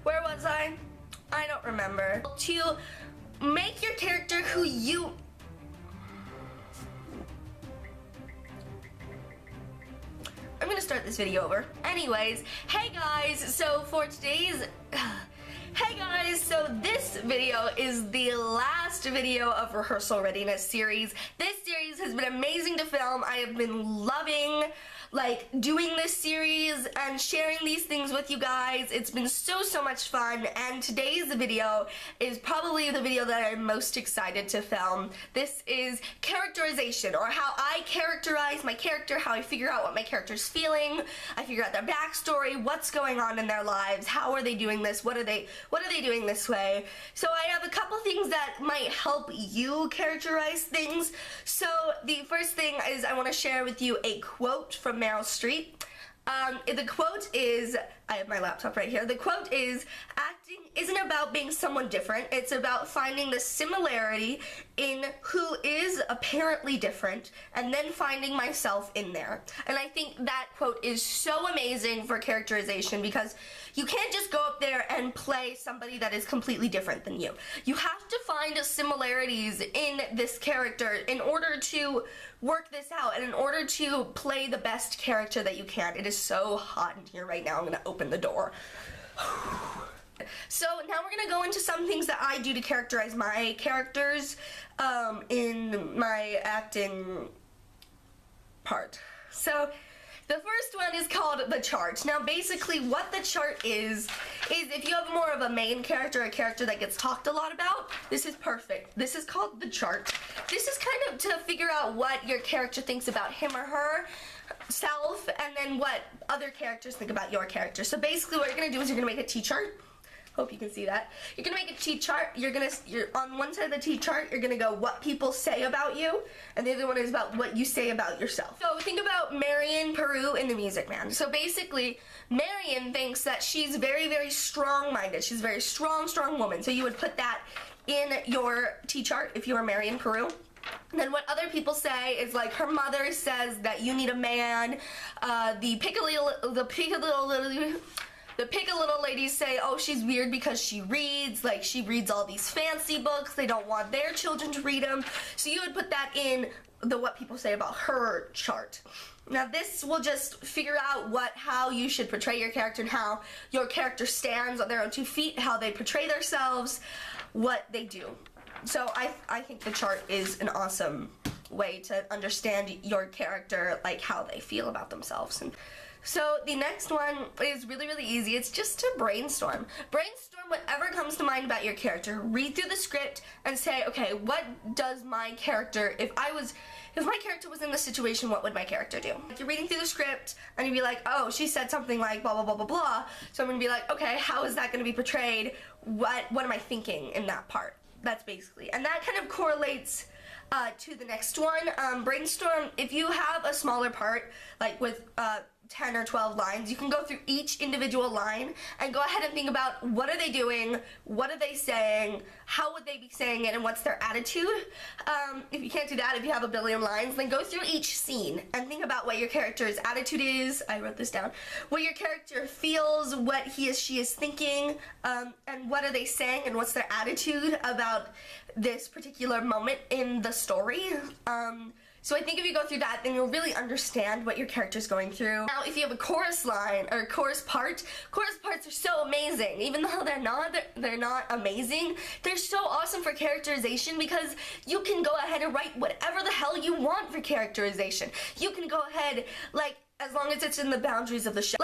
Where was I? I don't remember. To make your character who you... I'm gonna start this video over. Anyways, hey guys, so for today's... Hey guys, so this video is the last video of Rehearsal Reddiness series. This series has been amazing to film. I have been loving doing this series and sharing these things with you guys. It's been so much fun, and today's video is probably the video that I'm most excited to film. This is characterization, or how I characterize my character, how I figure out what my character's feeling. I figure out their backstory, what's going on in their lives, how are they doing this, what are they doing this way. So I have a couple things that might help you characterize things. So the first thing is I want to share with you a quote from Meryl Streep. The quote is, I have my laptop right here, the quote is, acting isn't about being someone different, it's about finding the similarity in who is apparently different, and then finding myself in there. And I think that quote is so amazing for characterization, because you can't just go up there and play somebody that is completely different than you. You have to find similarities in this character in order to work this out, and in order to play the best character that you can. It is so hot in here right now. I'm gonna open the door. So now we're gonna go into some things that I do to characterize my characters in my acting part. So the first one is called the chart. Now basically what the chart is if you have more of a main character, a character that gets talked a lot about, this is perfect. This is called the chart. This is kind of to figure out what your character thinks about him or her self, and then what other characters think about your character. So basically what you're gonna do is you're gonna make a T-chart. Hope you can see that. You're gonna make a T-chart. You're on one side of the T-chart, you're gonna go what people say about you, and the other one is about what you say about yourself. So think about Marion Peru in The Music Man. So basically, Marion thinks that she's very strong-minded. She's a very strong woman. So you would put that in your T-chart if you were Marion Peru. And then what other people say is like her mother says that you need a man. The Pick-a-Little ladies say, oh, she's weird because she reads, like she reads all these fancy books. They don't want their children to read them. So you would put that in the what people say about her chart. Now this will just figure out how you should portray your character and how your character stands on their own 2 feet, how they portray themselves, what they do. So I think the chart is an awesome way to understand your character, like how they feel about themselves. And so the next one is really easy. It's just to brainstorm. Brainstorm whatever comes to mind about your character. Read through the script and say, okay, what does my character, if my character was in this situation, what would my character do? You're reading through the script and you'd be like, oh, she said something like blah blah blah. So I'm gonna be like, okay, how is that gonna be portrayed? What am I thinking in that part? That's basically, and that kind of correlates to the next one. Brainstorm, if you have a smaller part, like with 10 or 12 lines, you can go through each individual line and go ahead and think about what are they doing, what are they saying, how would they be saying it, and what's their attitude. If you can't do that, if you have a billion lines, then go through each scene and think about what your character's attitude is. I wrote this down. What your character feels, what she is thinking, and what are they saying, and what's their attitude about this particular moment in the story. So I think if you go through that, then you'll really understand what your character's going through. Now, if you have a chorus line, or chorus parts are so amazing. Even though they're not amazing, they're so awesome for characterization, because you can go ahead and write whatever the hell you want for characterization. You can go ahead, as long as it's in the boundaries of the show.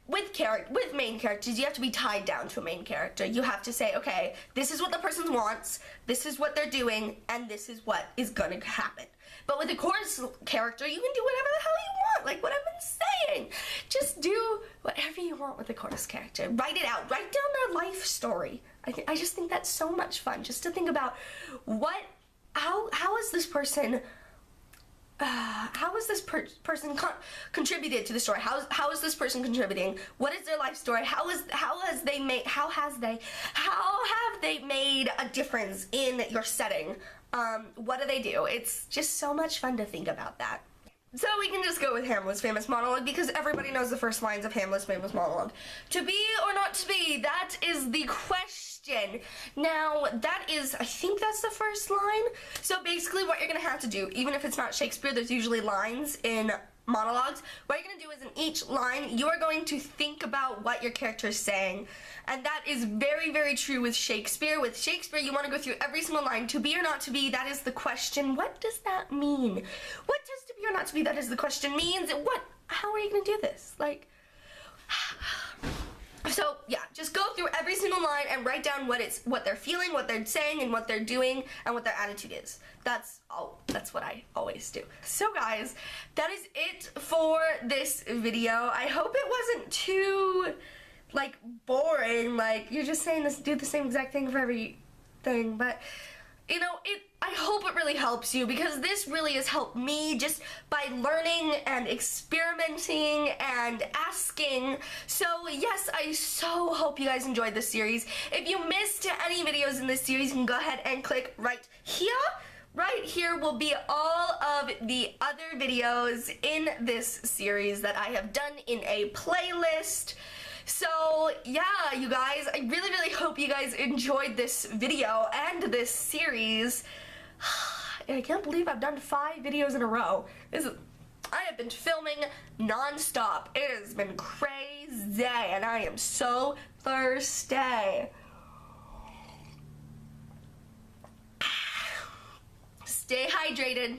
With main characters, you have to be tied down to a main character. You have to say, okay, this is what the person wants, this is what they're doing, and this is what is gonna happen. But with a chorus character, you can do whatever the hell you want, like what I've been saying. Just do whatever you want with a chorus character. Write it out. Write down their life story. I just think that's so much fun, just to think about how is this person contributed to the story? How is this person contributing? What is their life story? How have they made a difference in your setting? What do they do? It's just so much fun to think about that. So we can just go with Hamlet's famous monologue because everybody knows the first lines of Hamlet's famous monologue. To be or not to be, that is the question. Now, that is, I think that's the first line. So basically what you're gonna have to do, even if it's not Shakespeare, there's usually lines in monologues. What you're gonna do is in each line, you are going to think about what your character is saying. And that is very, very true with Shakespeare. With Shakespeare, you wanna go through every single line. To be or not to be, that is the question. What does that mean? What does to be or not to be, that is the question means? How are you gonna do this? Like, so yeah, just go through every single line and write down what they're feeling, what they're saying, and what they're doing, and what their attitude is. That's what I always do. So guys, that is it for this video. I hope it wasn't too, like, boring. Like, you're just saying this, do the same exact thing for everything, but you know, I hope it really helps you, because this really has helped me just by learning and experimenting and asking. So yes, I so hope you guys enjoyed this series. If you missed any videos in this series, you can go ahead and click right here. Right here will be all of the other videos in this series that I have done in a playlist. So yeah, you guys, I really, really hope you guys enjoyed this video and this series. I can't believe I've done 5 videos in a row. I have been filming non-stop. It has been crazy, and I am so thirsty. Stay hydrated.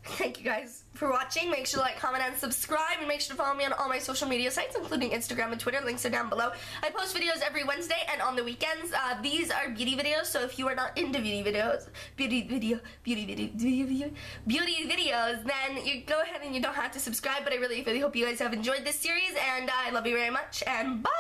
Thank you guys for watching. Make sure to like, comment, and subscribe, and make sure to follow me on all my social media sites, including Instagram and Twitter. Links are down below. I post videos every Wednesday and on the weekends. These are beauty videos, so if you are not into beauty videos, then you go ahead and you don't have to subscribe, but I really, really hope you guys have enjoyed this series, and I love you very much, and bye!